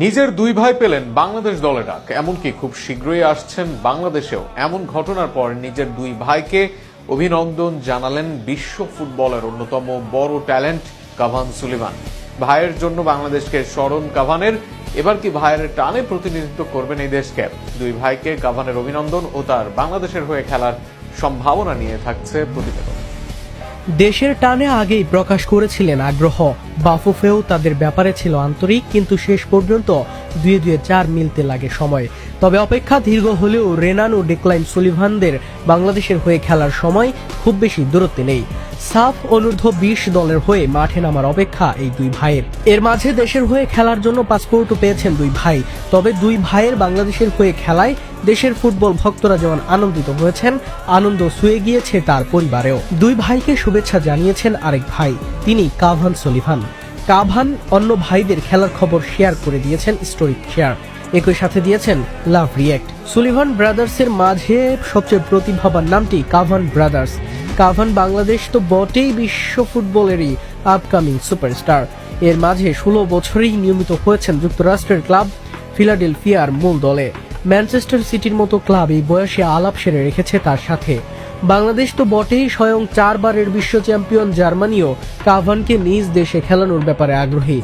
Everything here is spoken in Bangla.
নিজের দুই ভাই পেলেন বাংলাদেশ দলে ডাক, এমনকি খুব শীঘ্রই আসছেন বাংলাদেশেও। এমন ঘটনার পর নিজের দুই ভাইকে অভিনন্দন জানালেন বিশ্ব ফুটবলের অন্যতম বড় ট্যালেন্ট কাভান সুলিভান। ভাইয়ের জন্য বাংলাদেশকে স্মরণ কাভানের। এবার কি ভাইয়ের টানে প্রতিনিধিত্ব করবেন এই দেশকে? দুই ভাইকে কাভানের অভিনন্দন ও তার বাংলাদেশের হয়ে খেলার সম্ভাবনা নিয়ে থাকছে প্রতিবেদন। দেশের টানে আগেই প্রকাশ করেছিলেন আগ্রহ। বাফুফেও তাদের ব্যাপারে ছিল আন্তরিক, কিন্তু শেষ পর্যন্ত 2-4 মিলতে লাগে সময়। তবে অপেক্ষা দীর্ঘ হলেও রেনান ও ডেক্লাইন সুলিভানদের বাংলাদেশের হয়ে খেলার সময় খুব বেশি দূরত্বে নেই। সাফ অনূর্ধ্ব 20 দলের হয়ে মাঠে নামার অপেক্ষা এই দুই ভাইয়ের। এর মাঝে দেশের হয়ে খেলার জন্য পাসপোর্টও পেয়েছেন দুই ভাই। তবে দুই ভাইয়ের বাংলাদেশের হয়ে খেলায় দেশের ফুটবল ভক্তরা যেমন আনন্দিত হয়েছেন, আনন্দ ছুঁয়ে গিয়েছে তার পরিবারেও। দুই ভাইকে শুভেচ্ছা জানিয়েছেন আরেক ভাই, তিনি কাভান সুলিভান। কাভান অন্য ভাইদের খেলার খবর শেয়ার করে দিয়েছেন স্টোরি শেয়ার, একই সাথে দিয়েছেন লাভ রিয়েক্ট। সুলিভান ব্রাদার্সের মাঝে সবচেয়ে প্রতিভাবান নামটি কাভান ব্রাদার্স। কাভান বাংলাদেশ তো বটেই, বিশ্ব ফুটবলেরই আপকামিং সুপারস্টার। এর মাঝে 16 বছরেই নিয়মিত হয়েছেন যুক্তরাষ্ট্রের ক্লাব ফিলাডেলফিয়ার মূল দলে। ম্যানচেস্টার সিটির মতো ক্লাব এই বয়সে আলাপ সেরে রেখেছে তার সাথে। বাংলাদেশ তো বটেই, স্বয়ং 4 বারের বিশ্ব চ্যাম্পিয়ন জার্মানিও কাভানকে নিজ দেশে খেলানোর ব্যাপারে আগ্রহী।